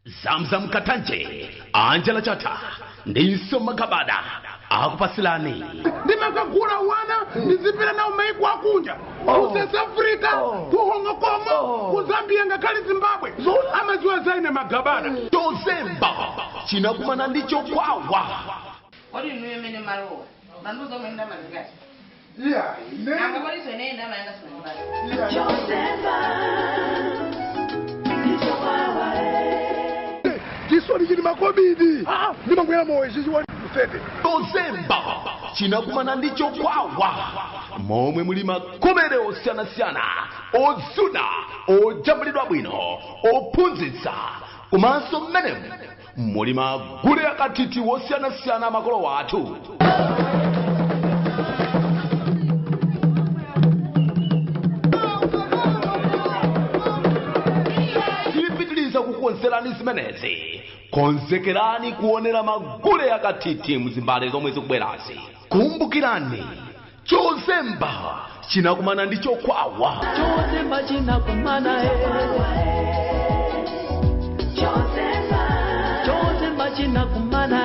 Zamzam Katanje, Angela Chata, Ndiso Makabada, Akupasilani. Ndimakagula wana, nizipira na umeikwa kunja. Kusesa Afrika, kuhongo Kongo, kuzambia ngakali Zimbabwe. Amaziwa zaine magabana. Tozemba, Chinakumana ndicho kwawa. Odi nuye mene maroa. Manduzo mwenda mazigati. Yeah. Nanga bali swene nda mayanga swene. Kiswali chini makobidi. Nimangwela moyo sisi wani kusete. Tozemba, Chinakumana ndicho kwawa. Momwe mulima komere osiana, ozuna, ojambulidwa bwino, opunzitsa, kumaso mmenemu. Mulima gule akatiti wosiana makolo watu. Tipitiliza kukonzerani zimenezi. Konzekerani kuonera magule akatiti muzimbale zomwe zikubwerazi. Kumbukirani, Chozemba chinakumana ndicho kwawa. Chozemba chinakumana Chozemba chinakumana.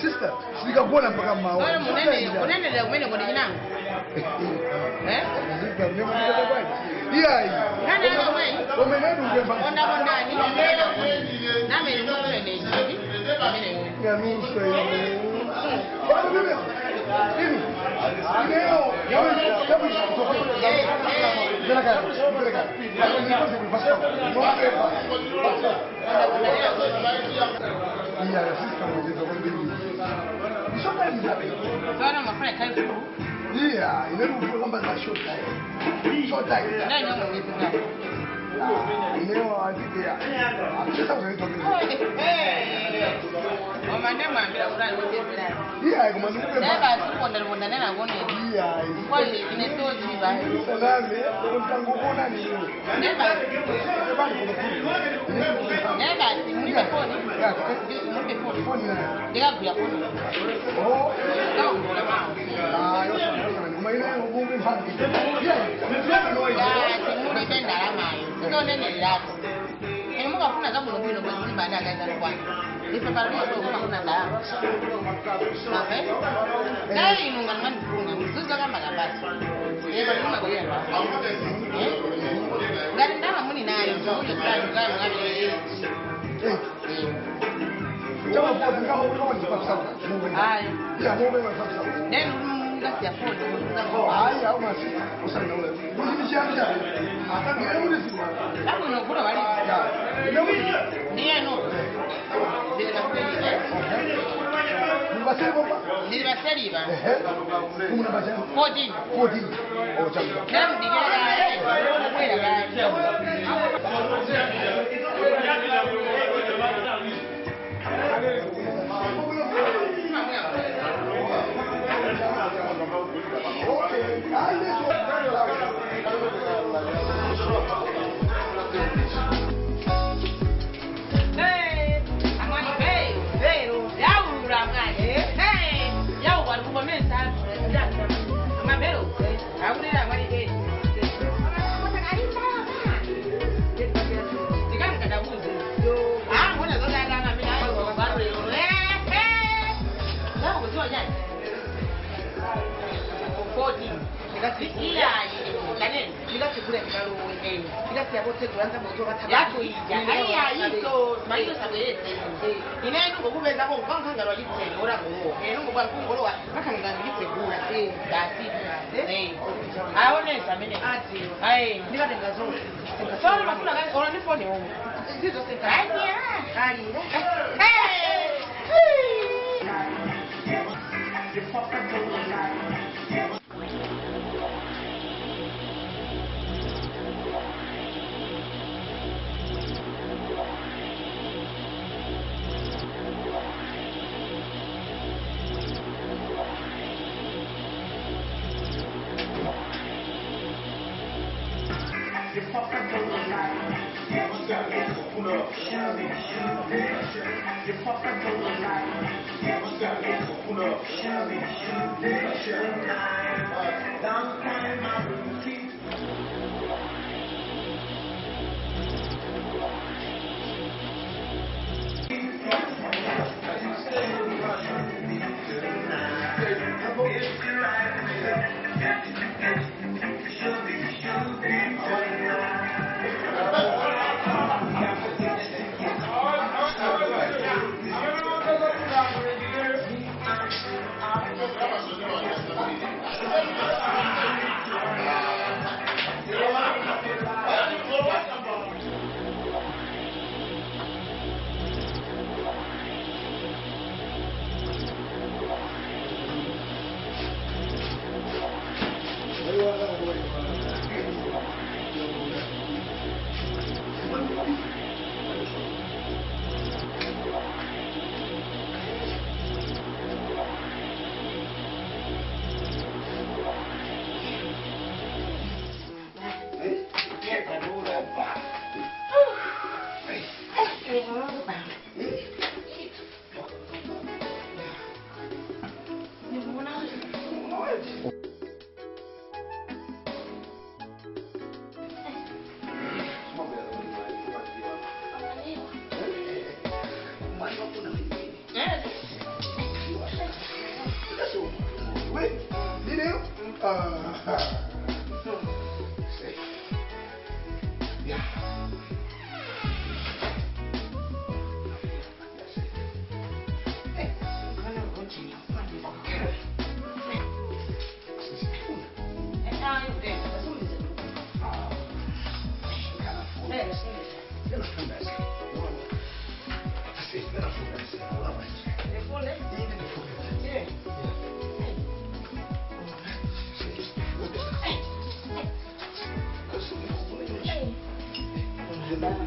Sister, sikakuona mpaka mao. Wewe munene leo umene kodi chinango. Sister, nimekuja kwa. Nani wewe? Umenedu ngemba. Onda ndani. Nami ni mtu ene hivi. Mimi ya nusu hiyo. Bado mimi. Nini? Leo, yawe sababu kutoka. Peleka. Yeah, sister, sana mafanya kazi. Yeah, ile kwamba za short time. Short time. Nani mwenye Leo andikia. Sasa unaitwa Omande mwambira kurali wotezera. iya kuma nupe Naba siponda nena ngone. iya Kwali ine toji ba. salame untangu kuona ni Neba. Neba simunipe phone. Simunipe phone. phone na Ndikagwira phone. oh Ndakugula mama. yo kumaina ubungu mpangi iya Ya simunipe ndalama. Sinonenelako. Mukafuna zabulungile kwezimba ndakaenda kwani. Ipepa lino kwa kuna ndalama. Sabe? Dai inunga ngandifuna. Ngizuza kama kabasi. Yebo noma kuyena. Ngati ndama muni nayo. Uje kudai ngani ngabe. Chama pode ngamo kama ndipasa. Hayi. Ya mobe wasasa. Nenu ngasi ya phone. Hayi au masi usana wewe. Ndishanja. Ata ngene ulisiwa. Lamu nokula wali. Ndiye no. Ndiye nakupeleka. Nibasema ba. Ndiye baseliba. Kumuna basema. 14. 14. Oh chama. Nemu digera kwela gani.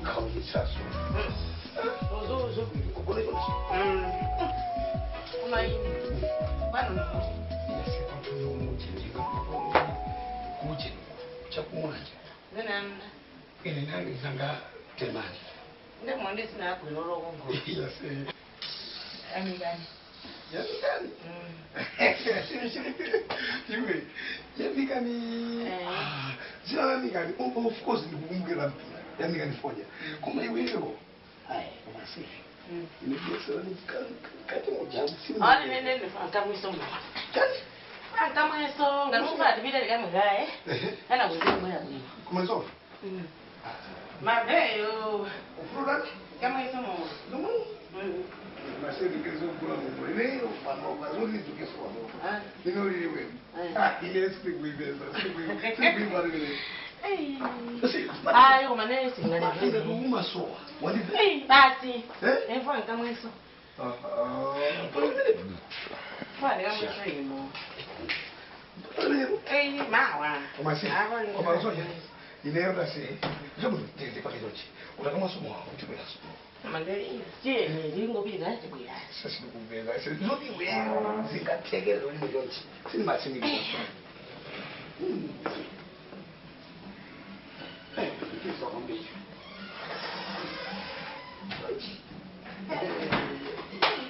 靠一下说，Uzuzu.我那种。 Uma yini? Bani? Kuje chakumanje. Nenda. Ine nani zanga temani. Nde mwende sina yako inoro kongo. Yase. Amigani. Yamigani. Iwe. Yamigani. Zina yamigani. Of course nikukumbukira mpira. Yamigani foja. Kuma iwe hivyo. Hai, kumasi. Nimekuwa ni kati moja msimu. Ani nene nifanga mwisonga. Kati. Fanga mwisonga. Nufa tibile kama gae. Ana kuzimu ya bwi. Kumalizo. Mabeyo. Ufurudani. Kama hizo mo. Dumu. Mas ele quer dizer que o primeiro falou, mas o livro que falou. E não iria ver. Ele é sempre mesmo, sempre barulho. Ai, uma nem assim, né? Ainda uma só. Onde vem? Ei, bate. É foi então isso. Fala, eu não sei, irmão. Ei, mal. Como assim? Como assim? E nem eu sei. Já me disse para que eu te. O que nós somos, o que nós somos. Mandei. Sim, digo que vai te cuidar. Sasa nikubeza. Sasa ndio wewe. Sikategela uli mjonchi. Sini machini kwa. Kiso kombi.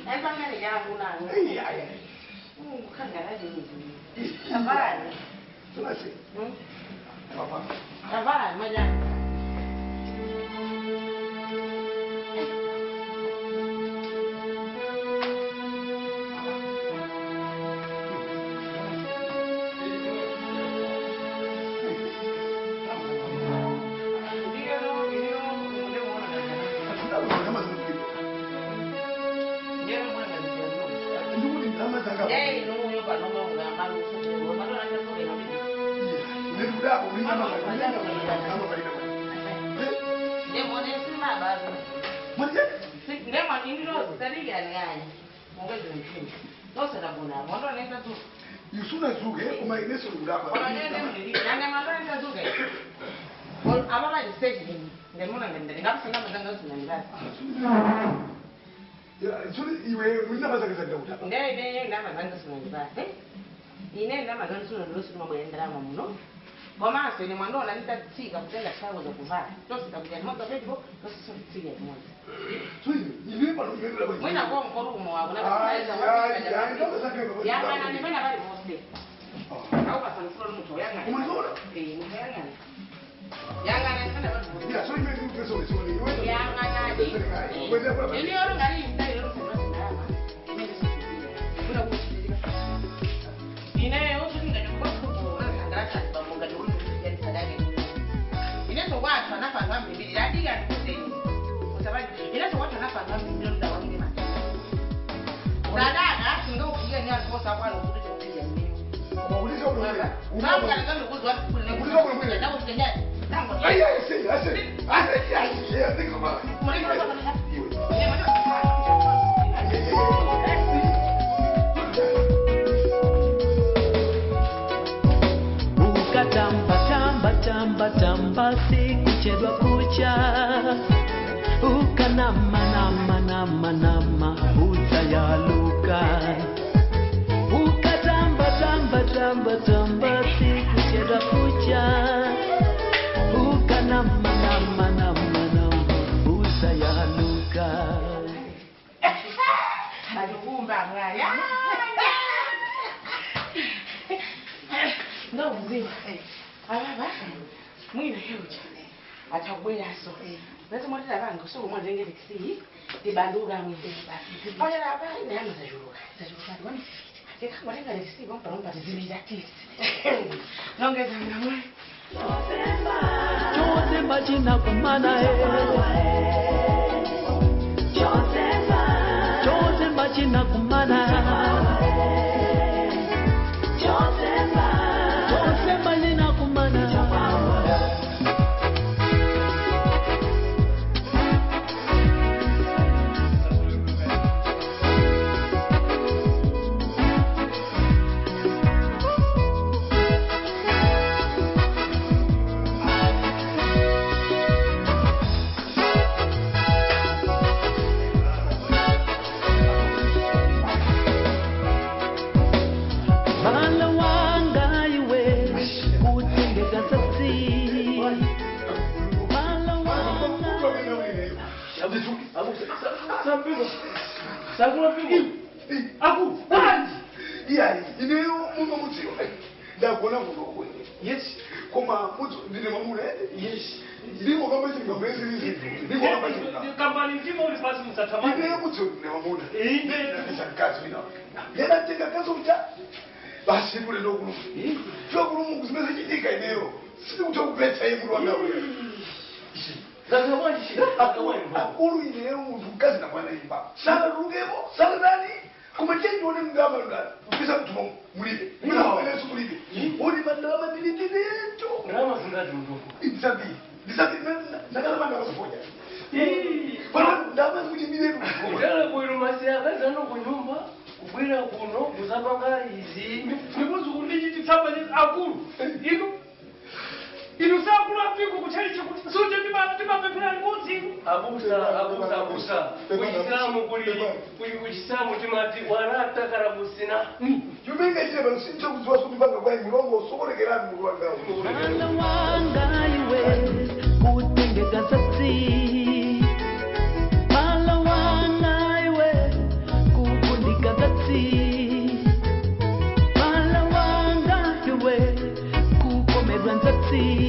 Essa mulher já una. Ai ai. Kangara de. Trabalha. Tudo assim. Papa. Trabalha, mas já. Yusuna zuge, kuma ine su lura ba. Ababa di stage ni, ndemuna ndende, ngapsanga mazanga sunanga. Suri iwe wina bazanga zanga uta. Ndebe ndamazanga sunanga. Ine ndamazanga sunanga lusuma bwendera mamuno. Koma se ni mwando nalita tsika kutenda shawo za kuvaa. Tosi takuja moto pepo, tosi sio tsika ya moto. Suri iwe balo iwe la. Mwina kwa mkorumo wako na kusaisa wapi. Yanga ni bana bali boste. Au kwa sanfuro mtu yanga. Umezona? Mtu yanga. Yanga ni bana bali boste. Ya, suri iwe ni pesa ni iwe. Yanga ni. Ni oro ngari ndai oro sema sana. Kuna kusikiliza. Ine osu ngani kwa kuko ngaraka bamonga ni ulu kujali sadaka. Ine so watu anafanya mbili hadi ya kuseni. Kwa sababu ine so watu anafanya mbili ndio wangi ma. Dada singa ukiga ni alikosa kwa lo kulicho kuja mimi. Ulizo kwa. Sababu kana kama kuzwa kule Ulizo kwa. ndio kutendea. Ai ai sei, ai ai, tem como. Tamba sikuchedwa kucha nama utayaluka tamba sikuchedwa kucha nama utayaluka Alikumba mwaya. Ndio mzima. Ababa. Mwina huja. Atakubwela so. Bese mwana labango so mwana ngeke kisi. Dibanduka mwini. Oya laba ina mazajuluka. Zajuka wani. Keka mwana ngeke kisi bomba bomba zibira kisi. Nongeza mwana. Chosemba china kumana Chosemba china kumana Chosemba china kumana Sampigo. Sakula pigo. Aku. What? Yeah, ineyo mungu mutio. Ndakona kuno. Yes. Koma mutu ndine mamuna. Yes. Ndimo kama chini kama hizi. Ndimo kama chini. Kama ni ndimo ulipasi msatamani. Ineyo mutu ndine mamuna. Ine. Kazi mina. Nenda tenga kazi uta. Basi kule ndo kuno. Sio kuno mungu zimeza jidika ineyo. Sisi kutokupeta hivi kwa ngawe. Sasa mwanji akawenga. Akulu ineyo mungu kazi na bwana imba. Sala rugemo, sala nani? Kumetengi wone mgama ndani. Ukisa mtu mulibe. Mgama wale su mulibe. Wone mandama dilitileto. Ngama zindati mtoko. Disabi nakala manga wasofoja. Bwana ndama mulimile mtoko. Ndala bwiro masiaka zano kunyumba. Kubwira kuno kuzapanga izi. Nikuzu kundiji tsaba ni akulu. Ino sakula piko kuchali chikuti. Suje tiba pepera limodzi. Abusa. Kuchisamu kuchisamu timati warata karabusina. Yumenga chile bano sincho kuzwa subanga kwa mirongo sokolekerani mu Rwanda. Mwana wanga iwe kutengeka satsi. Mwana wanga iwe kukundika satsi. Mwana wanga iwe kukomerwa satsi.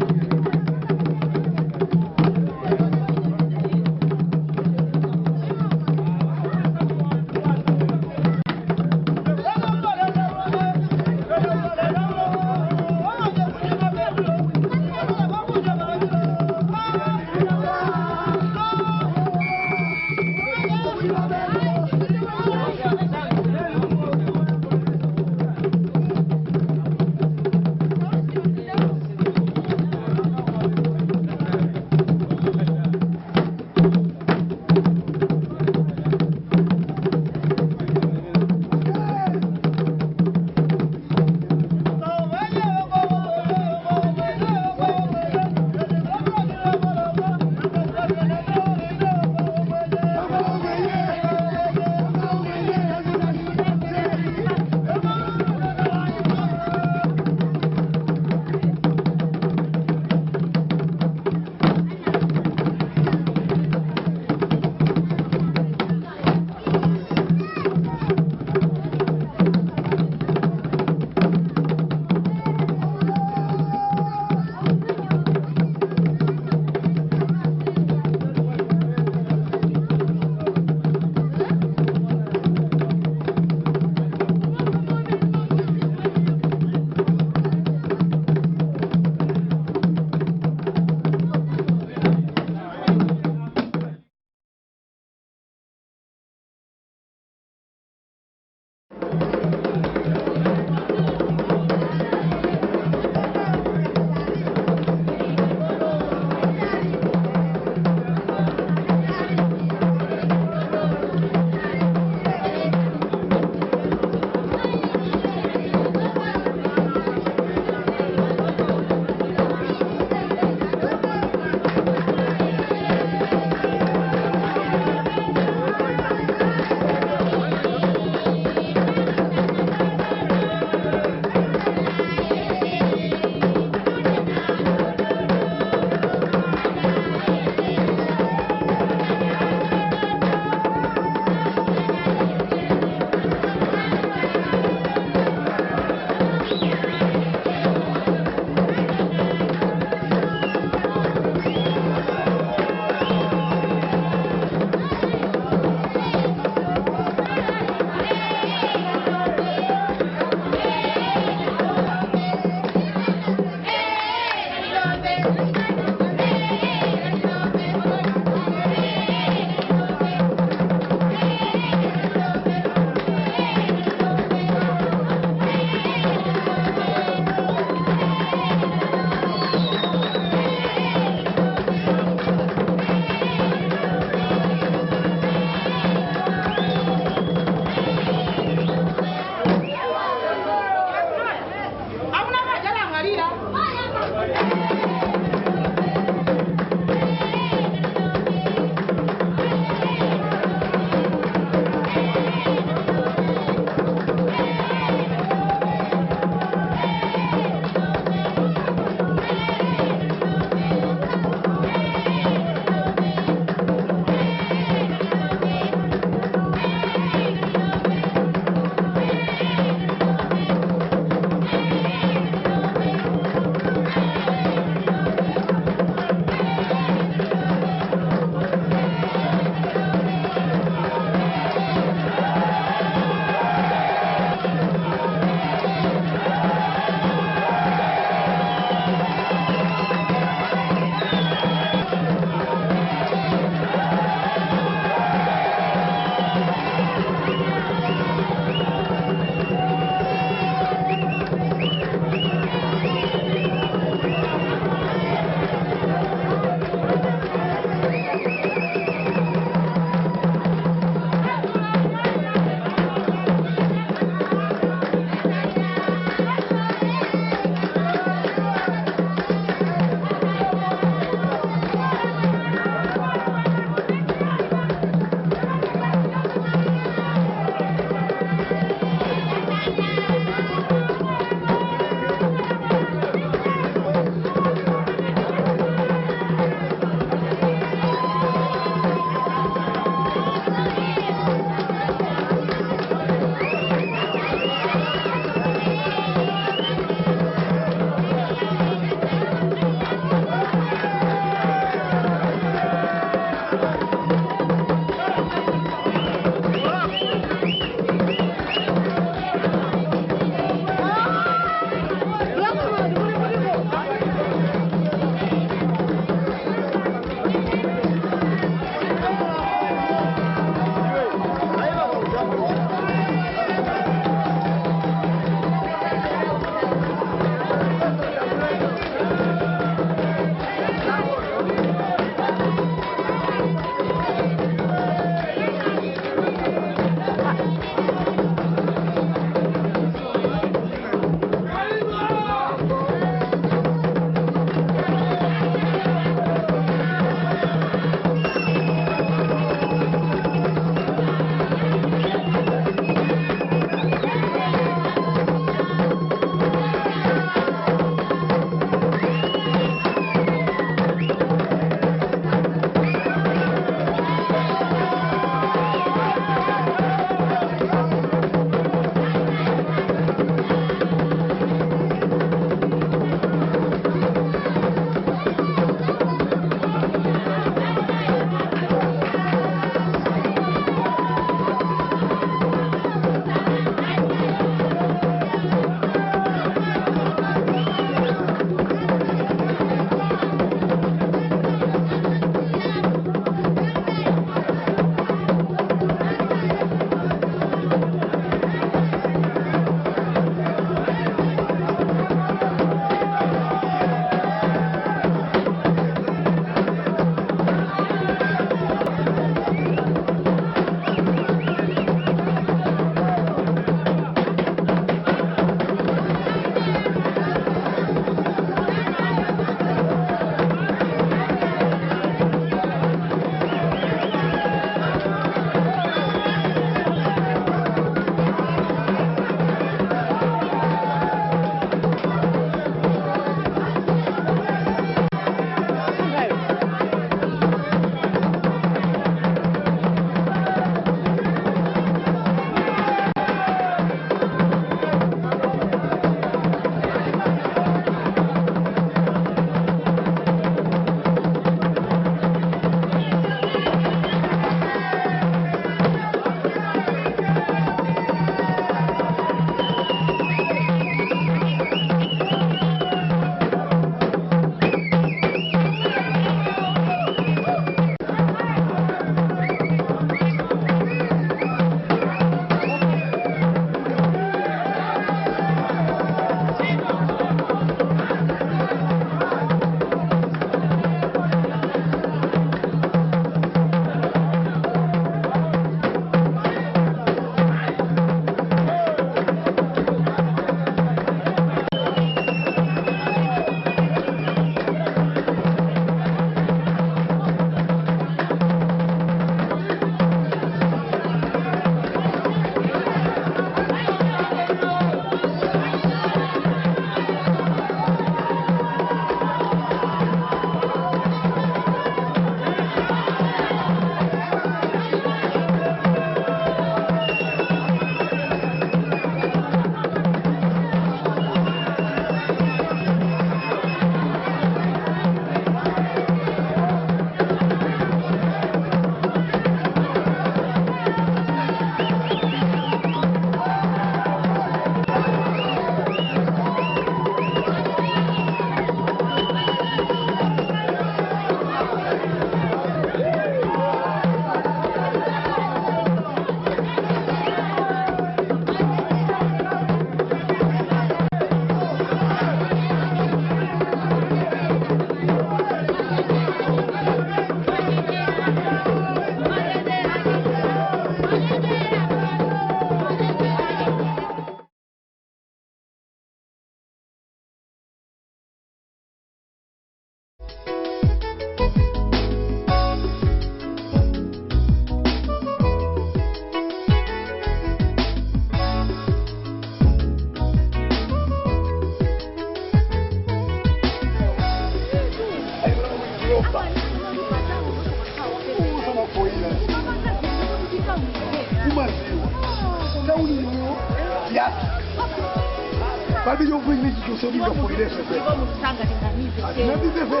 Babi yo vini chikusodika fulilese. Ndipo musanga tinganize. Nabize fe.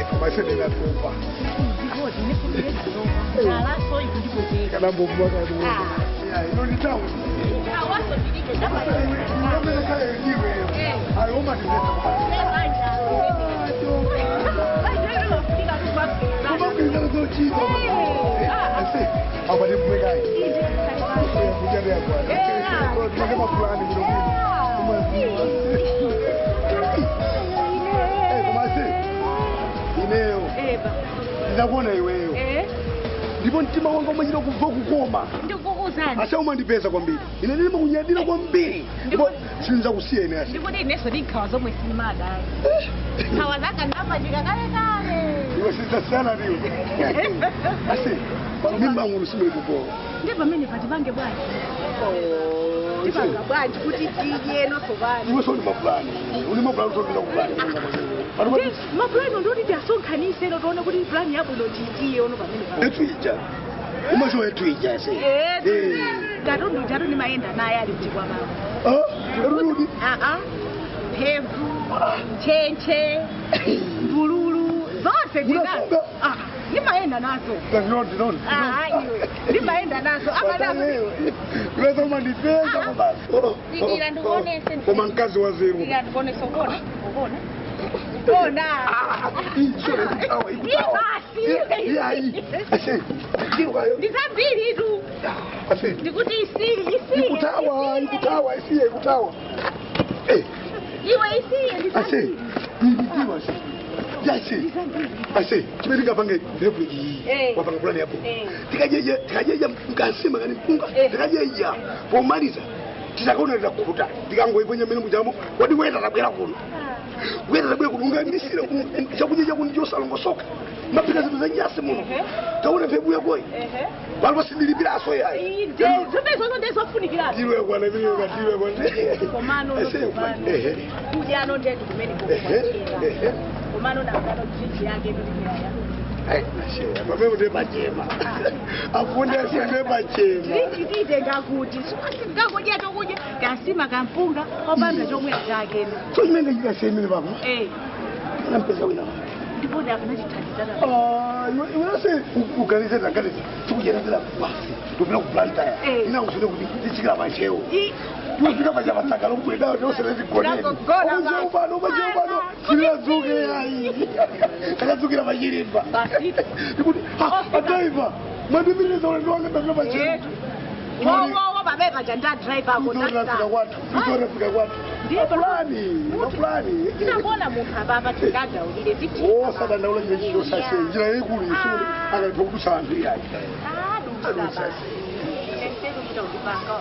Kama sene na topa. Ndipo ndinefundisa no. Ala so ikundipozeka. Kana mbomba kadu. Ino ni tawo. Awaso ndilike ndaba. Ngombe kale ndiwe. Ayoma ndileta. Kama kwenda zo chizo. Ase. Abade mwegai. Kujana ya kwa. Tunasema fulani ndio mimi. Ineo. Ndakuona iweyo. Ndipo mtima wangu umejira kuva kukoma. Ndikukuzani. Asa umandipeza kwambiri. Ine ndilima kunyadira kwambiri. Ndipo sinza kusiya ine asa. Ndipo ndineso ndikhawa zomwe simada. Khawa zaka ndapajika kale kale. Iwe sinza sana ndiyo. Ase. Mimba ngulu simele kupo. Ndipo pamene pati bange bwanji. Ndipanga bwanji kuti tiye noso bani. Iwe so ni mafulani. Uli mafulani so ndila kufulani. Mapulani ndoti tiasonkhanise toona kuti plani yabwino tiitiye ono pamene pa. Etwija. Umasho etwija se. Gatundu jatu ndimayenda naye ali kuti kwa mama. Rudi. Phevu, ntchentche, mbululu, zonse Unafunga? ndimayenda nazo. Ndinoni. Ndimayenda nazo. Iwe so umandipeza mabasi. Ndikira ndikuonese. Koma mkazi wa zeru. Ndikira ndikuonese ubona. Bona. Ishore ikawa. Ase. Ndizambiri tu. Ase. Ndikuti isiri. Ikutawa, isiye ikutawa. Iwe isiri. Ase. Ndikiwa ase. Yase. Ase. Chimeringa pange ndevu iyi. Wapanga kulani hapo. Tikajeja mkansima kani mpunga. Tikajeja. Pomaliza. Titakaona litakukuta. Tikangoiponya mene mujamo. Wadi wenda tabwera kuno. Wenda tabwera kulunga ndisira chakujeja kunijosa longosoka. Mapika zitu za nyasi muno. Taona febu ya goi. Balbo sidilibira aso ya. Zote ndezofunikira. Diwe kwa na vile ngatiwe kwa. Komano kujano ndetu kumeni kwa. Komano na ngalo jiji yake ndio. Baba mde bachema. Afunde asende bachema. Ndide ngakuti. Ngakuja tokuja. Gasima kampunga obanda chomwe chake. So imenge jira semene baba. Nampesa wina. Ndipo ndakanachithandizana. Iwe se uganize ngale tukujendela basi. Tupila kuplanta. Ina usule kuti tichikira macheo. Tupila baja batakalo kwenda ndio selezi koneni. Ubano. Sila zuke yayi. Akazukira majirimba. Basi. Ndipo adaiva. Madimire zole ndo ngamba macheo. Wo babeka janda driver ko Nafika watu. Ndiye fulani. Ndabona muntu ababa tikada ulile viti. Sada ndaula njiro sase. Njira yekuli isule akaipo kusandu yayi. Sasa. Sentero kutawupanga.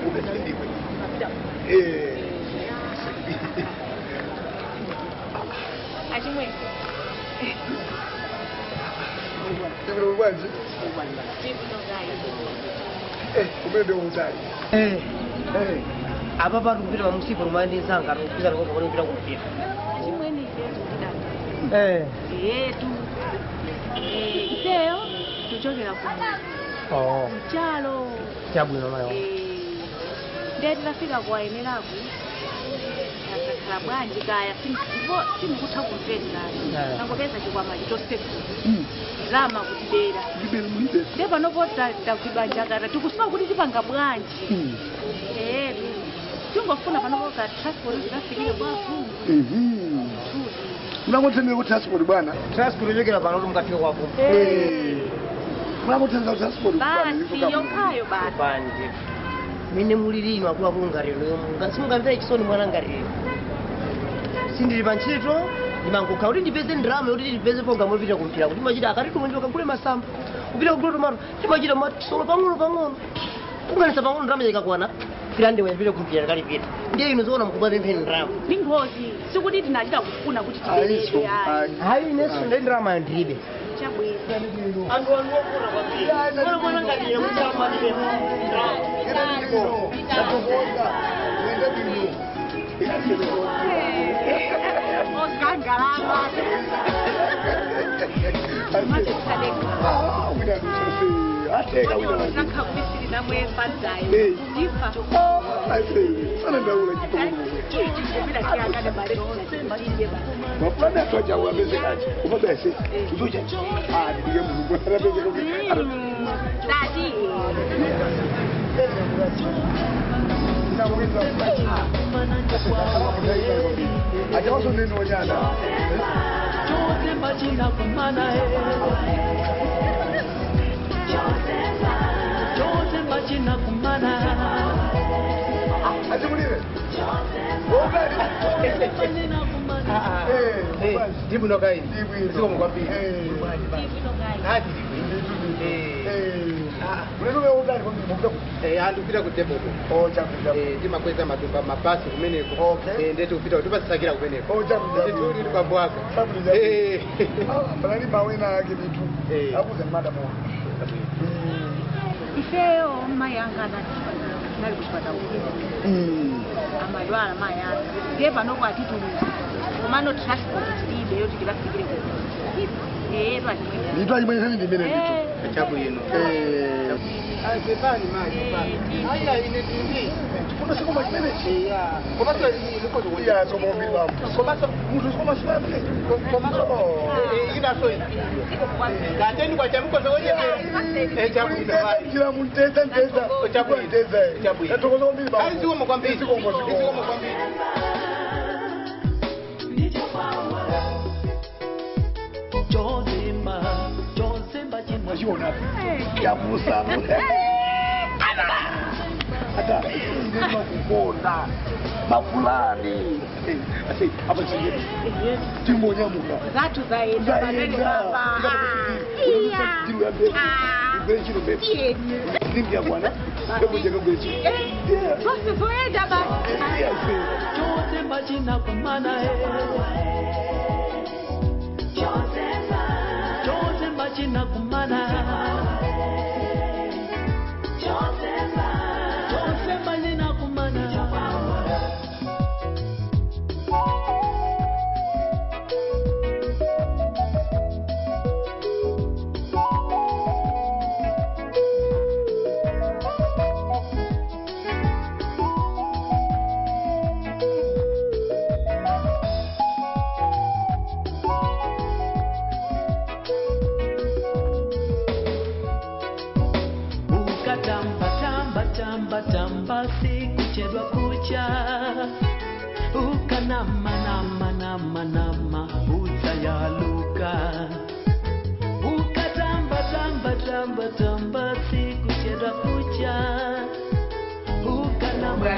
Umetendiwe. Achimwe. Ndivyo ubanzi. Umende uzali. Apa pari kupita pamusipo rumandi nsanga kupita ngoko kupita kupita. Achimwe ni yetu ndidada. Yetu. Leo tuchokera ku mchalo. Chabwino mayo. Ndeti tafika kwa enelaku. Nakakhala bwanji kaya simukutha kumvesa. Nangopeza chikwama chitosefu. Rama kutibera. Ndeba nopota takubanja kata tikusima kuti tipanga bwanji. Tungofuna panopoka transport zikafikire kwafu. Unangotendera kuti transport bwana. Transport yekera pano kuti mukafika kwafu. Unangotendera transport bwana. Basi yokhayo basi. Banje. Mine mulilino akula kulungariro. Simungamvera chisoni mwana ngariro. Sindiri panchito. Ndimangokha kuti ndipeze ndrama kuti ndipeze ponga mopita kumpira kuti machita akati tumunjoka kule masamba. Kupita kugula tomato. Timachita masolo pang'ono. Kunganisa pang'ono ndrama yakakwana. Pirande wapita kumpira kali pita. Ndiye inozoona mukubate mpheni ndrama. Ningozi sikuti tinachita kufuna kuti tibeleke. Hayi neso ndrama ndribe. Chabweza. Andu wanokura kwambiri. Mwana mwana ngadire kuchama ndibe. ateka wina wake nakabisirira mwembadzayo Hey. ndifa sana ndaula chipoko chichikubira chiyakane mare ndiye ba mapulani athu ajawo apeze kati umabese uzocha ndiye mulungu arapeze dadi ajawaso neno nyana Chosemba china kumana Chosemba china kumana achimulire Dibu no kai. siko mkwambia. Hadi Uneno udali kwa mvuka andu kupita ku depot. chakuja Timakweza matumba mabasi kumeneko. Ndete kupita tupasakira kumeneko. chakuja Tuli kwa bwako. sabuja balali bawena yake bitu akuze madam ifeyo mayangana nali kuchipata ukezi amalwala mayanga ndiye panoko atituluza komano transport tilibe yo tikirafikire twachipita bitu alimwenye ndimene bitu Chabu yenu. Bani maji bani. Haya ine tindi. kuna siku machimene Komaso liko to. ya somo bilamu Komaso mtu siku machimene komaso ina so. Gateni kwa chamuko zoje. Chabu ina. kila mteza nteza Chabu nteza Chabu. etokozo mbili ba Ai siko mkwambia. siko mkwambia Chosemba china Mwajona ya Musa hata ndio kukonda mafulani asi hapa chini timbo nyamuka zatu zaenda maneno baba twose zoenda basi Chosemba china kumana Chosemba china kumana Chosemba china kumana Tamba sikuchedwa kucha ukanama nama utayaluka ukatamba sikuchedwa kucha ukanama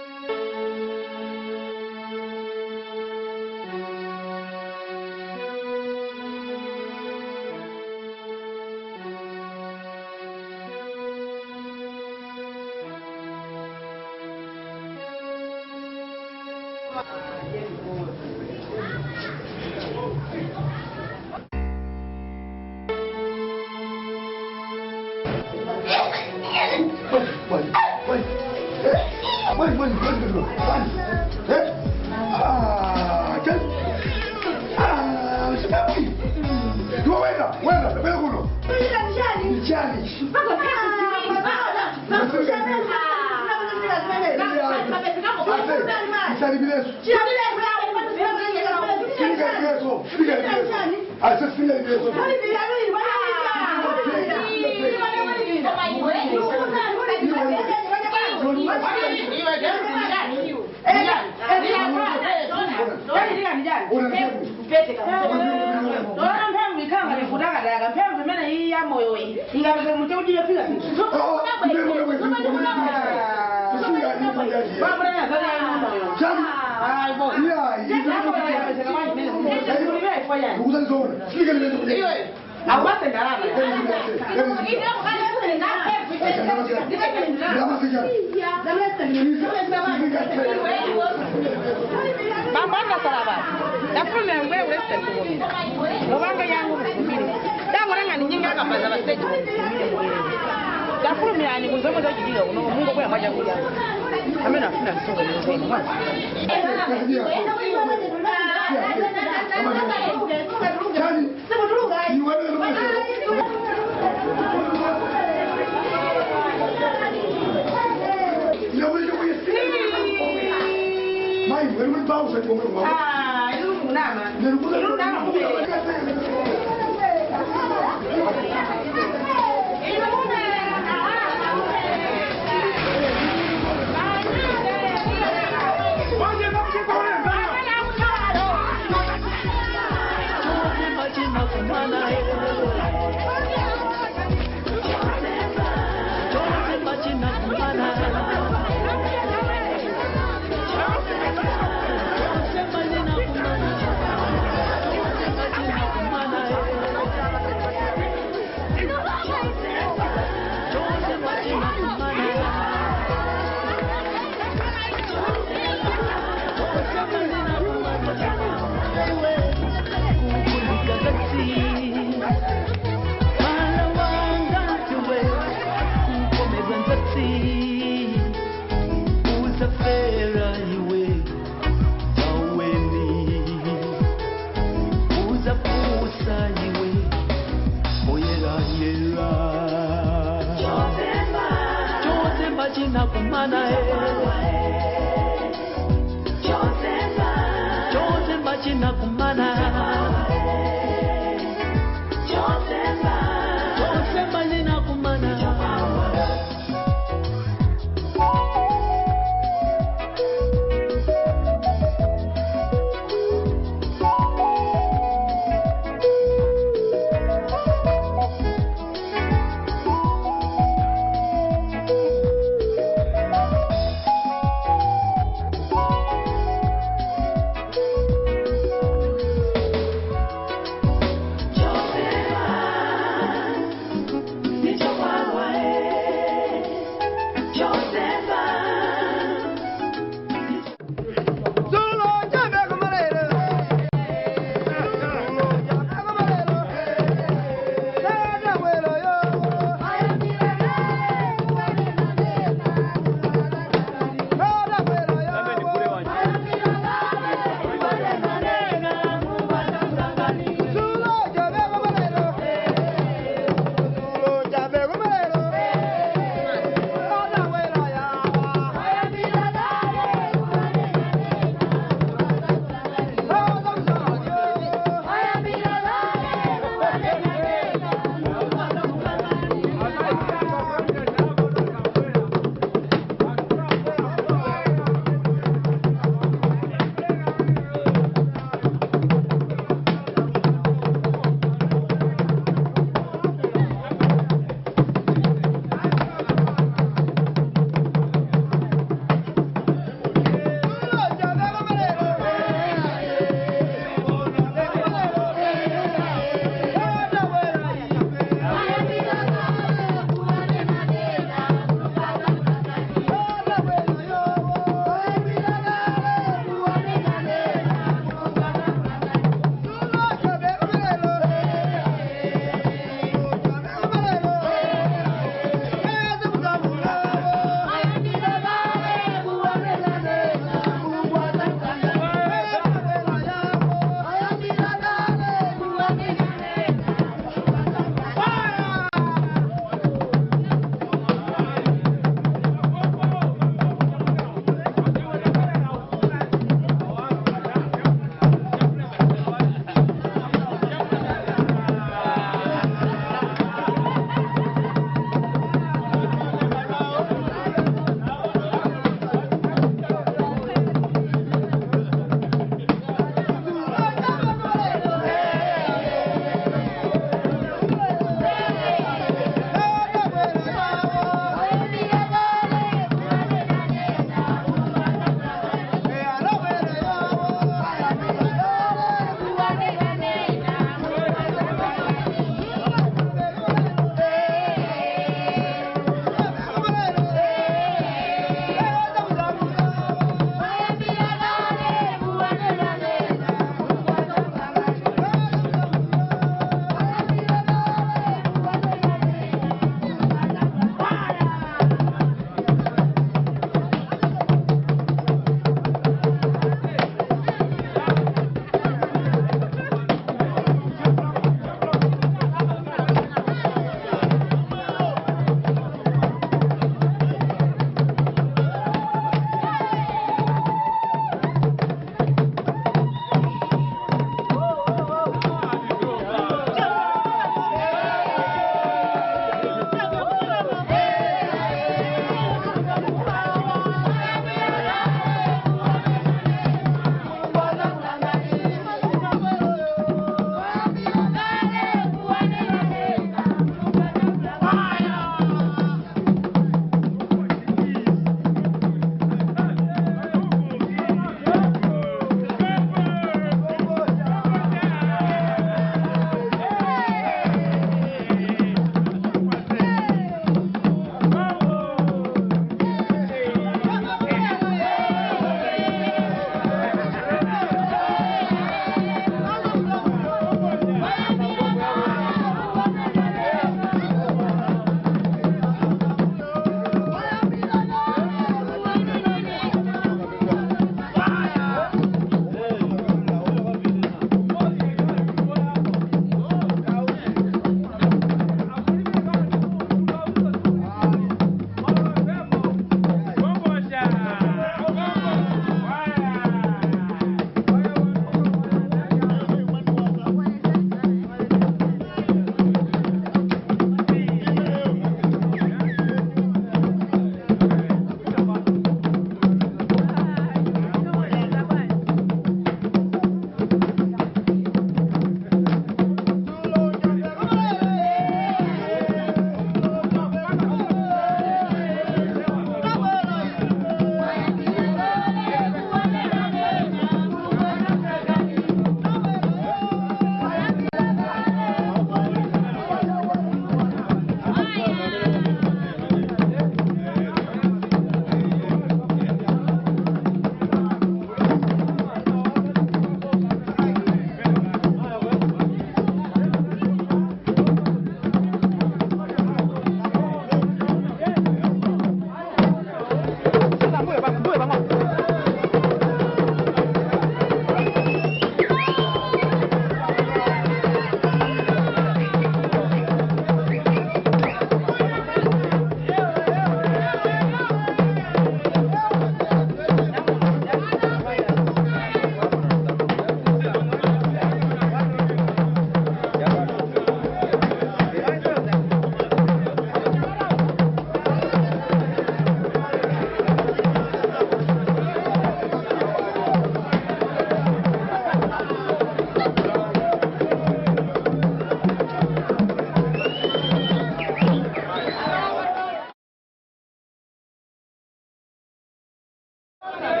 Hey!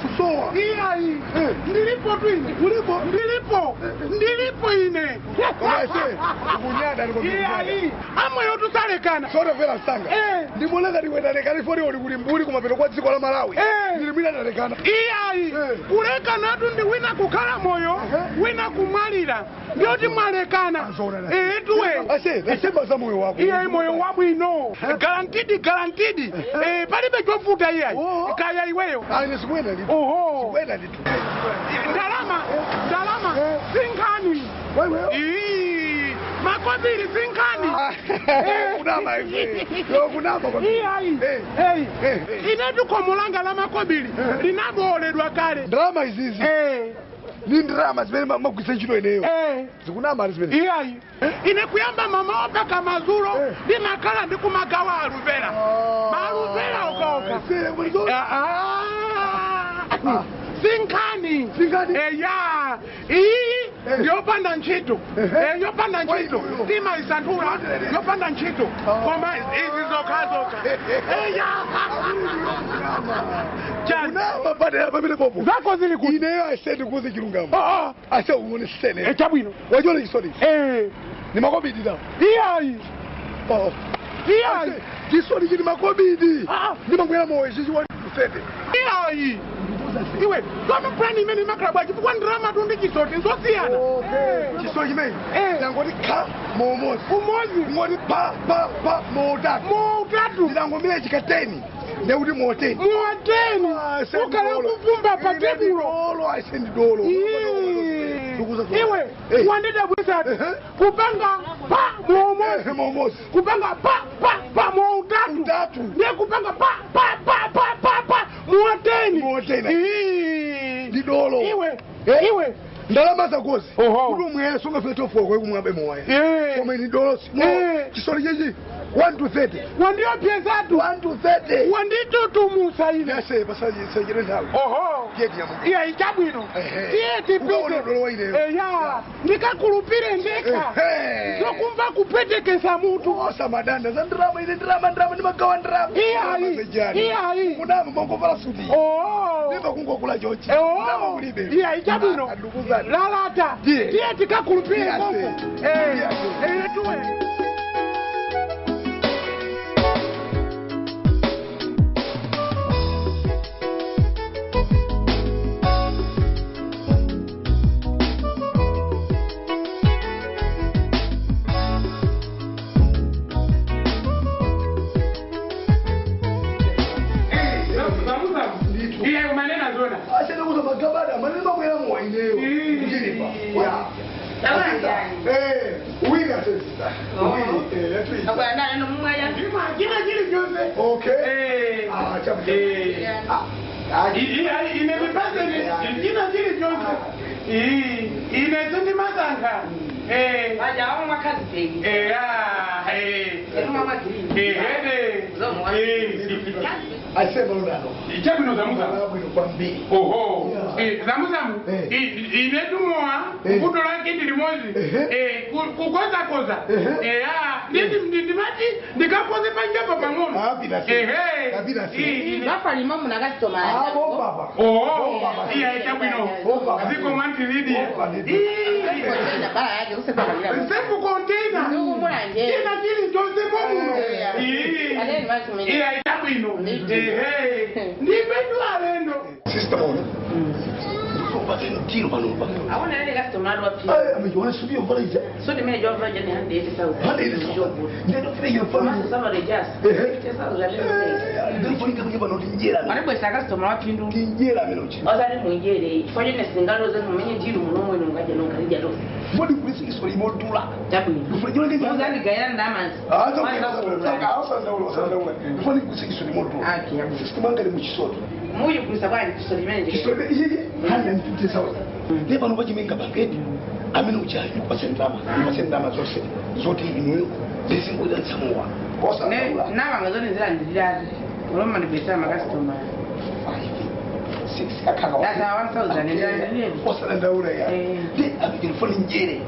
Kusowa. Iyayi. Ndilipo tu ine. Ulipo? Ndilipo ine. Komase. Kunyada ndiko. Iyayi. Amoyo tusalekana. Sora vela sanga. Ndimona ngati wetalekana fori uli kuli mbuli kumapita kwa dziko la Malawi. Ndilimwina talekana. Iyayi. Kulekana tu ndi wina kukhala moyo, wina kumwalira. Ndiyoti mwalekana. Tuwe. Ase, nasemba za moyo wako. Iyayi moyo wabwino. Guaranteed. Palibe chovuta iyayi. Kaya iweyo. Ine sikwenda ndi. Oho. Sikwenda ndi. Ndalama. Sinkani. Wewe. Makobiri sinkani. Kunama hivi. Kunama kwa. Iyayi. Inetu komulanga la makobiri. Linaboledwa kale. Drama izizi. Ni drama zimene magwisa ntchito ineyo. Zikunama zimene. Iyayi. Ine kuyamba mama opeka mazulo ndimakhala ndikumagawa aluvera. Maluvera okaoka. Sinkani. Eya. Yopanda ntchito. Yopanda ntchito. Tima isantura. Yopanda ntchito. Koma izi zokazoka. Eya. Kunama padera pamene popo. Zako zili kuti. Ineyo asendi kuze chilungamo. Ase uone sene. Chabwino. Wajona chisoni. Ni makobidi da. Iyayi. Iyayi. Chisoni chini makobidi. Ni mangwera moyo chichi wani kusete. Iyayi. Iwe, kama plani imeni makrabwa chifukwa ndrama tu ndi chisoti nzosiyana. Chisoni chimene. Ndangoti ka momozi. Umozi. Ngoti pa moutatu. Moutatu. Ndangomile chikateni. Ndeuti moteni. Moteni. Ukala kuvumba pa tebulo. Dolo asendi dolo. Iwe, wandida bwisatu. Kupanga pa momozi. Momozi. Kupanga pa moutatu. Ndiye kupanga pa moteni. Ndi dolo. Iwe. Ndalama zakozi. Kuti umwe songa fete tofuwa kwa kumwabe mwaye. Koma ni dolo. Chisoni chechi. 1 to 30. Wandiyo piezatu. 1 to 30. Wanditutu musa ine. Yase basaji sejere ndawe. Kieti ya mungu. Iya ichabwino. Kieti pite. Eya. Nikakulupire ndeka. Zokumva kupetekesa mutu. Osa madanda. Za drama ine drama ni magawa drama. Iyayi. Kunama mongo pala sudi. Nipa kungo kula jochi. Nama ulibe. Iya ichabwino. Lalata. Kieti kakulupire mongo. Tuwe. Ichabwino zamuzamu. Zamuzamu. Inetumoa. Kuto laki ndilimozi. Kukoza. Ndimati. Ndikapoze panjapa pangono. Kabila si. Bapa lima muna customer. Baba. Iya ichabwino. Ziko mwanti lidi. Sefu container. Kina kili jose momu. Iya ichabwino. Ndipetu alendo. Sister Mona. Tiro panomba. Awona nene customer wapi? Amejiona subio mbona hizo? So the major version ni 180,000. 180,000. Ndio fanya Masa sama rejas. 50,000. Ndio fanya kama bano tinjera. Mane bwesa customer wapi ndu? Tinjera melochi. Ozali mwingere. Fanye nesingalo ze mumenye tiro munomwe nongaje nongalija lo. Mbodi kulisi kisori modula. Tabu. Ufanye ngenge. Ozali gayana ndamanzi. Ufanye kulisi kisori modula. Aki yabu. Sikumanga ni muchisoto. Muyi kulisa bali kisori menje. Kisori yeye 150,000. Ndio bano bajimenga baketi. Amina uchaji pasendama zote inuyo zisingoza nsamuwa kosa na bangazone zira ndirazi uloma ni pesa makastoma 6 akaka ya 1000 ndirazi kosa ndaura ya ndi abikini foni njere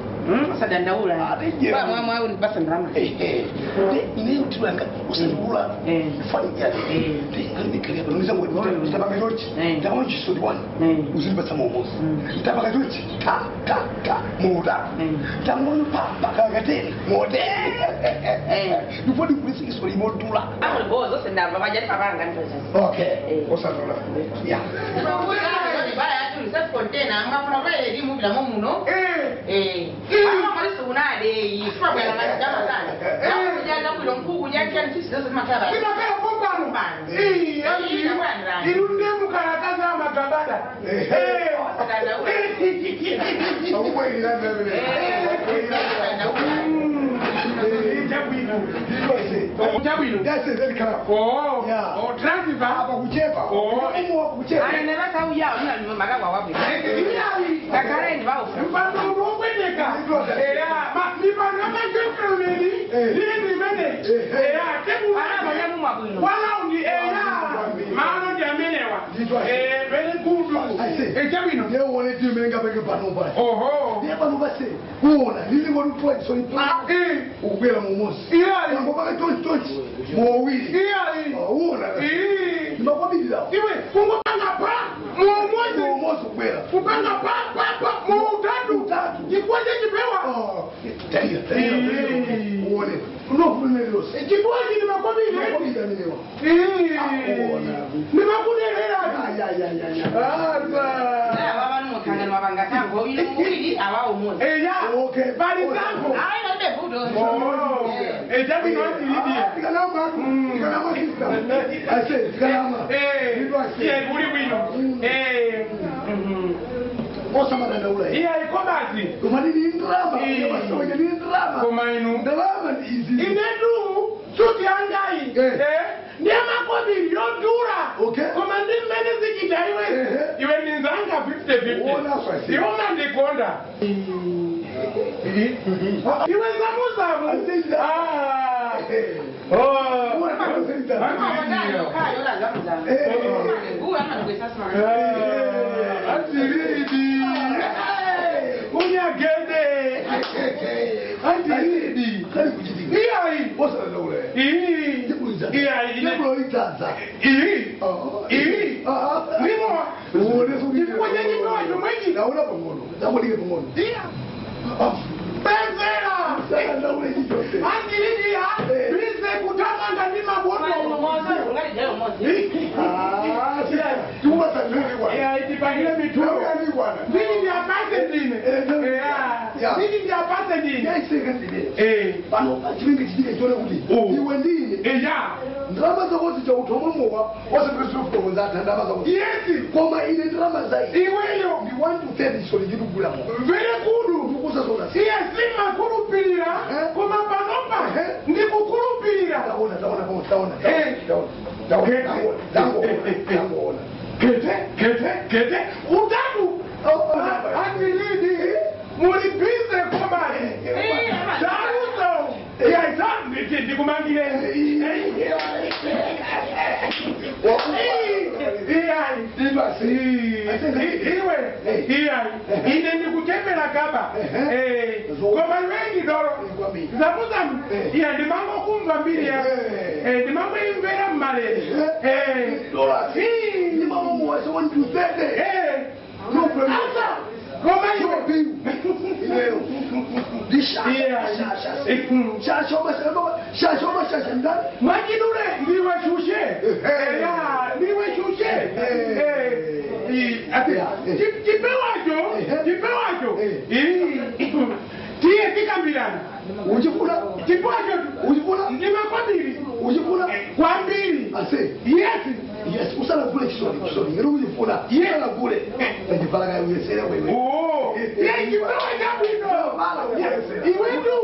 Sadandaula. Mama uri basa ndama. Ine utulanga usadula. Fanya yale. Ndi kile baniza ngo ndabanga yochi. Ndabanga chisodi wana. Uzili basa momosi. Ndabanga yochi. Ta muda. Ndabanga papa kagateni. Mode. Ndifodi kulisi isori modula. Bozo sendaba bajali pabanga ndoza. Okay. Usadula. Yeah. Baya tu sa container ngafuna kweli mubila momuno. Mali sunade yifwa bwana majama sana. Njaza kulo mkugu nyacha ntisi zote makaba. Inakala pombano. Irunde mukarakaza amagabada. Ujabwino. That's it, then come. Oh. Yeah. Oh, transfer. Hapa kuchepa. Oh. Kuchepa. Anenera sa uya una magawa wapi. Kakare ndi bawo. Mpando urokwendeka. Mipano amajokero neni. Lini mene. Tebu. Ana manyamu mabwino. Wala undi maano jamelewa. Very good. Ejabwino. Ye wone ti menga bege pano ba. Oho. Ye pano ba se. Kuona lili ngo twa so ipla. Ubela momosi. Iya. Ngo ba tonchi. Mo wili. Iya. Uona. Ndibakobidila. Iwe ungopanga pa. Momosi ubela. Upanga pa. Mo utatu. Jikwaje jipewa. Uone. Unofunelose. Jikwaje ni makobidi. Makobida nilewa. Ni makudelera. Baba n'umukanga mabanga tango ile mubiri abawo muzi. Okay. Bali tango. Ai no de budo. Oh. Ejabi no tilidi. Tikalama sister. I said tikalama. Yeah, buri bwino. Osa madanda ula. Iya ikobazi. Kumani ni drama. Yabasoje ni drama. Komainu. Drama ni easy. Inedu suti angai. Ndiye makobiri yodura. Okay. Komandi mene zikida iwe ninzanga 50-50. Ona swasi. Iwe mandikonda. Iwe zamuzamu. Atiridi. Unyagede. Atiridi. Iyai. Osa madanda ula. Iyai. Nebro itaza. Nimo. Uone so Nimo nyenyi kwa jumwengi. Naona pamono. Namulige pamono. Benzera. Madanda ula jijote. Atiridi ya. Bize kutama ndani mabono. Tuma sanuri bwana. Itipangile mitume. Nani bwana? Nini vya pase dine? Nini vya pase dine? Yaiseka ndine. Bano chimenge chidike chone kuti. Iwe ndine. Ndrama zakozi cha utomomowa wose Christopher Gonzata ndrama zakozi. Yes. Koma ine ndrama zai. Iweyo. We want to say this soli chidukula mo. Very good. Ndukuza sona. Yes, makurupirira. Koma panopa. Ndikukurupirira. Taona. Kete. Utatu. Atilidi. Muripize koma. Taruto. Ya ndikumangile. Ine ndikuchembera kaba. Koma wengi doro. Zamuzamu. Ya ndimango kumva mbili ya. Ndimango imvera mmale. Dora. Ni mama mwa so want to say. No problem. Koma iwe. Leo. Shasha ndani. Majidure ndiwe shushe. Ndiwe shushe. Jipewacho. Tiye tikambirana. Ujifuna. Ujifuna. Ndima kwa mbili. Ujifuna. Kwa mbili. Ase. Yes, usala kule kisori. Ngero ujifuna. Usala kule. Najifala kaya uyesele wewe. Jipewa jambo iwe tu.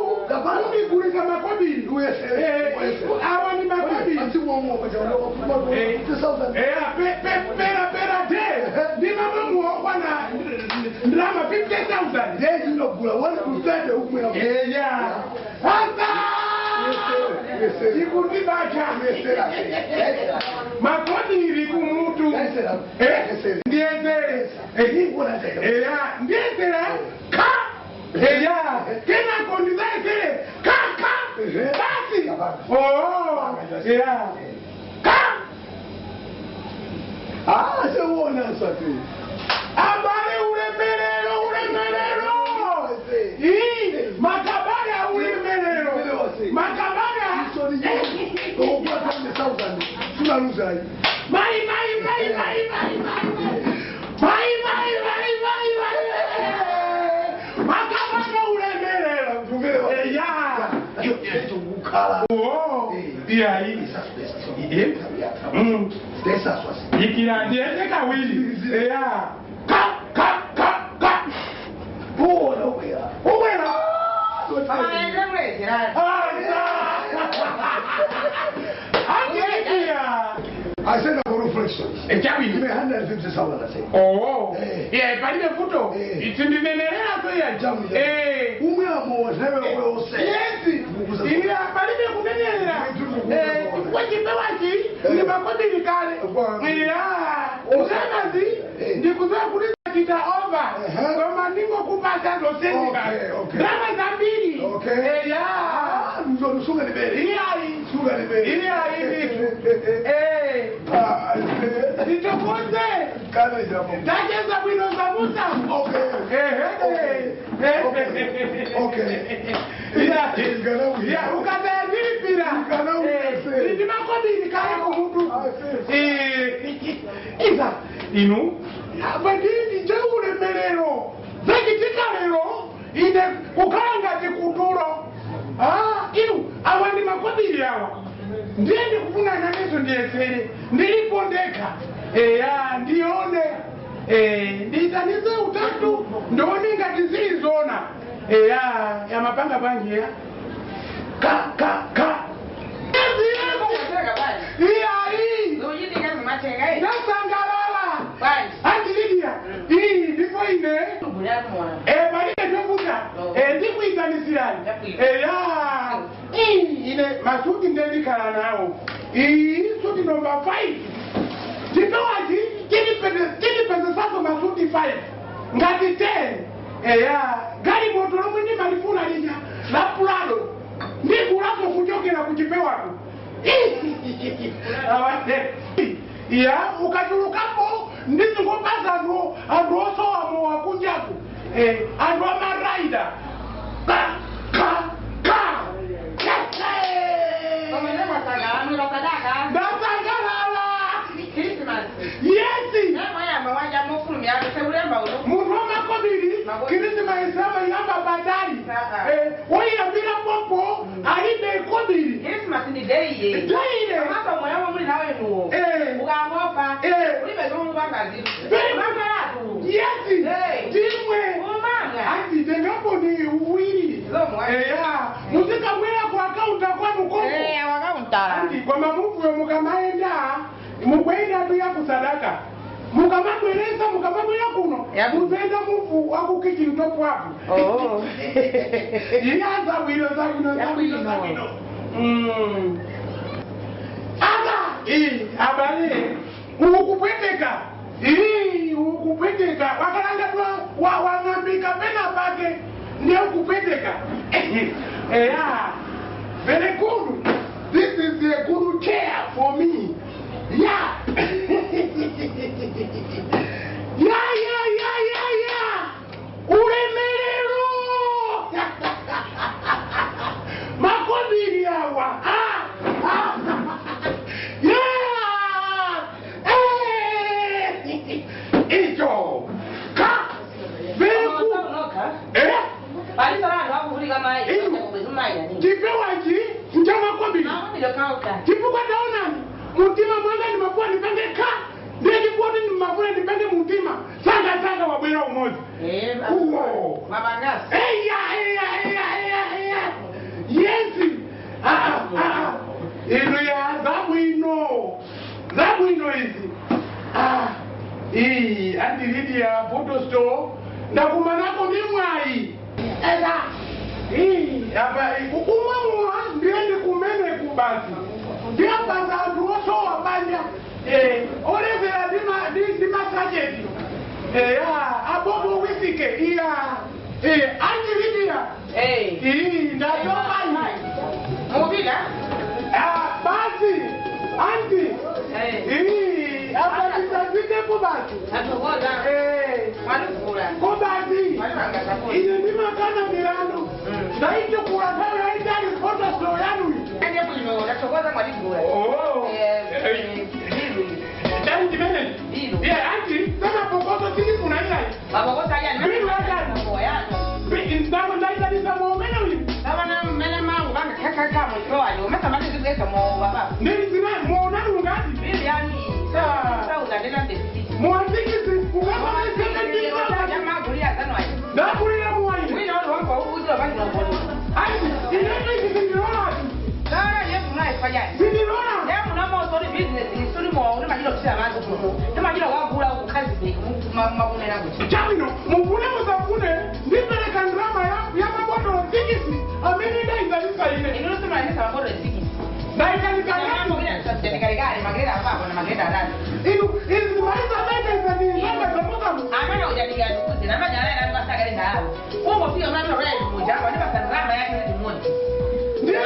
Umi kule kama kwa mbili. Uyesele. Awa ni makabili. Ati mwomo kwa jalo. Pera de. Ndima mwomo wana drama 50,000. Yes, you know, one to say the woman. Ikudibacha. Makoni ilikumutu. Ndiezere. Ndiezere. Ka. ya kena kondizae kile kaka basi oh ya ka sewona sati abale ulemelelo makabala ulemelelo makabala tunaluzayi mai makabala ulemelelo ya ukhala iyayi ikira ndiende kawili ya ka ubwera I said I want reflections. Echawi. Give me 150,000 I say. Oh. Yeah, pali futo. Itindinenelera to ya. Umuyamo wasewe wose. Yes. Iya pali kunenelera. Wachipewachi ni makodi kale. Iya. Usemazi ndikuzoa kuliza kita over. Kama ndingo kupata ndo sendi kale. Drama za mbili. Iya. Suga ni beri. Iya. Suga ni beri. Iya. Nitokoze. Kale jambo. Tajeza bwino za Musa. Ya ukataya zilipira. Ndi makodi kale kumutu. Isa inu abadini jeure melero. Zakitika lero ine kukaranga tikuturo. Inu awandi makodi yawa. Ndiende kufunana nezo ndiyesere ndilipondeka ndione nditanize utatu ndone ngati zilizona ya mapanga bangi ya iyayi nasangalala andilidia iyi ndipo ine balike tofuta ndikuiganisirani ine masuti ndendikhala nawo iyi suti number 5 chitowachi chilipeze sako masuti 5 ngati 10 gari moto lomwe ndimalifuna lija la Prado ndikulapo kuchokera kuchipewako ya ukachulukapo ndizingopasa anthu osowa wakunjaku anthu amaraida Yesi. Mungu makobiri Christmas sama yamba badari. Oya bila popo alibe kobiri. Christmas ni day ye. Day ye. Mama mwana muri nawe nuwo. Ugambopa. Ulibe zongo bangazi. Mama yatu. Yesi. Timwe. Umanga. Ati tengapo ni uwili. Muzika mwela kwa account kwanu koko. Wakaunta. Ati kwa mamufu yo mukamaenda. Mukwenda tu ya kusadaka. Mukamabweleza mukamabwela kuno. Muzenda mufu wakukiki mtopo wapu. Oh. Iyaza wilo za wino. Aga. Abale. Ukupweteka. Ukupweteka. Wakalanga tu wangambika pena pake. Ndiye ukupweteka. Very good. This is a good chair for me. Yeah. Yeah. Ulemelero. Makobiri yawa. Yeah. Icho. Ka. Very good. Bali sana ndo kuvulika mai. Jipewaji njama kobiri. Jipuka taona. Mutima mwanga ni mapua nipenge ka. Ndegi kuwani ni mapua nipenge mutima. Sanga wabwera umoja. Uwo. Mabangasi. Yesi. Ino ya zabu ino hizi. Andi Lydia photo store. Ndakumanako nimwai. Umamwa ndiende kumene kubasi. Ndiambaza anduoso wabanya. Olevera di masajeti. Abobo wisike. Anti Lydia. Ndatoka hivi. Mubila? Basi, Anti. Hapa tutafika hapo basi. Atogoza. Walukula. Kwa basi. Ile ni makana milano. Na hicho kuwatawe haitari photo show yanu. Ndio kuno, atogoza mwalukula. Anti mene. Anti, sasa pokoto sisi kuna ile. Pokoto haya ni. Ndako ndaita nisamomena hivi. Sawa na mena mangu banga kaka mwishoayo. Masa mali zigeka mo baba. Nini zima muona ngati? Bibi yani. Sasa unaendelea ndesi. Mwanziki ukama nisema ndio. Jamaa kulia sana wapi? Na kulia mwai. Wewe naona wako uzo bali na mbona. Ai, ile sindirola. Sasa yeye unaifanya. Sindirola. Yeye mnamo story business, story mo una majira kisa manzo kuno. Kama majira wagula ukazi beki mabune na guchi. Jamino, mubune muzakune. Ndipele kandrama ya mabodo tikisi. Amini ndio izalisa ile. Ndio sema ni sababu ndio tikisi. Na izalika mambo ile sasa nikarigari magreda hapa na magreda ndani. Inu maliza mete za ni namba za moto. Amana hujaniga tukuzi na maana yale ndio basa gari ndao. Kwa pia mama wewe ni mmoja wa ndio kandrama yake ni mmoja. Ndio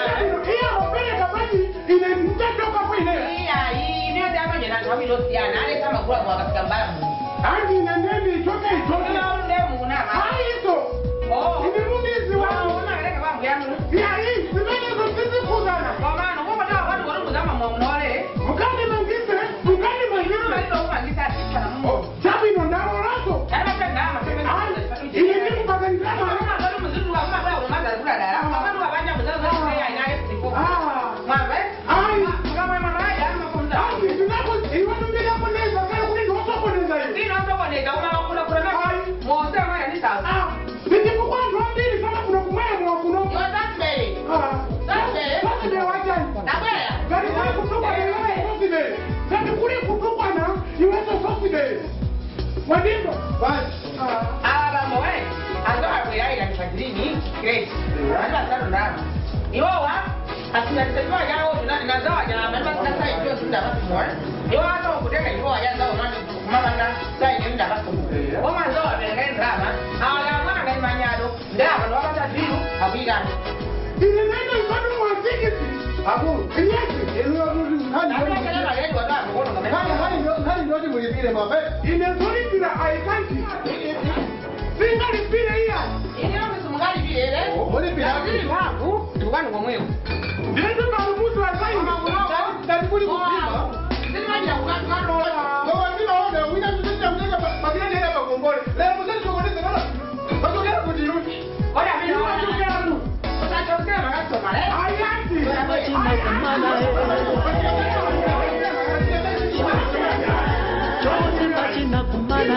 hiyo mbele kabati ile mtatoka kwa ile. Hii ndio ndio ambaye ndio mami ndio siana. Ale kama kula kwa katika mbaya. Anti nendeni chote chote. Ndio muna. Haito. Ini mumizi wao. Unaona kile kama yangu. Ya hii, simene zote kuzana. Kwa maana kwa sababu watu wanazama mwaonole. Mkani mangise, mkani mangise. Ndio mangise sana Mungu. Sabi ndo ndaro lako. Kama ndama sema. Ile ni mpaka ndama. Kama mzuri wa mama kwa mama kula dara. Kama ndio abanya mzazi wa yeye inaye sipo. Mama. Ai, kama mama haya ama kumza. Ai, tunapo iwanu bila kuneza kana kuni ndo soko neza hiyo. Ndio ndo kwa neza una kula kula. Mwote mara ni sawa. Nijipukua ndo mbili kama kuna kumaya mwa kuno. Yo that's very. Sasa ndio wacha. Nakwea. Gari kwa kutupa ni wewe soside. Sasa kuli kutupa na iwezo soside. Wadimbo. Basi. Mambo wewe. Ando hapo yai na kifadhili great. Hata sana ndani. Iwawa asinasema yao na zawa ya mama sasa hiyo tunda basi more. Iwawa hata ukuteka iwawa ya zawa nani mama na sasa hiyo ndio basi. Kama zawa ameleka drama, ala mwana na manyado. Ndio ndo hata bilu abiga. Ile neno kwani mwasikiti. Abu, yesi, ile rudi nani? Hata kama yeye wada mkono kama. Nani ndio mulipile mabe? Ile zuri bila aikanti. Singali pile hiya. Ile msumgali vile ile. Mulipile Ile wangu, tukani kwa mweo. Ndio marufuku wa sai. Ndani kuli kupima. Sema ya kwa rola. Kwa wengine wao wina tunaenda mjenga mabia ndio hapa Gombole. Leo mzee tukooneza bana. Watu leo kudirudi. Oya mimi naona. Sasa tunasema ngapi mara? Ayati. Bachina kumana. Bachina kumana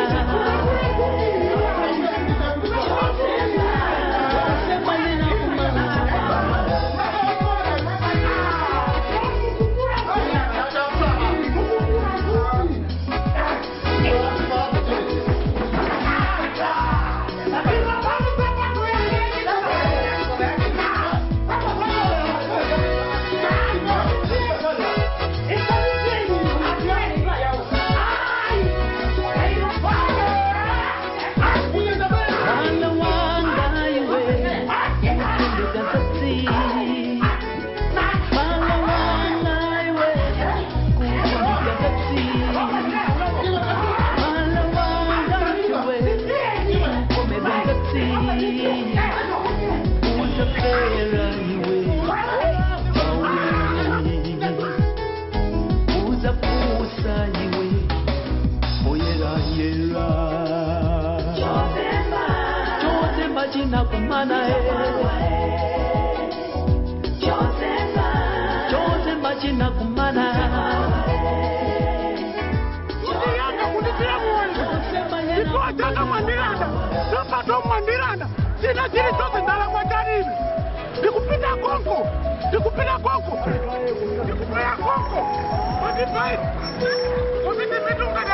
Chose bachina kumana Tata Mandiranda, Sapato Mandiranda, sina chini zote ndala kwa jaribu. Nikupita Kongo, nikupita Kongo. Nikupita Kongo. Wadipai. Wadipai tunga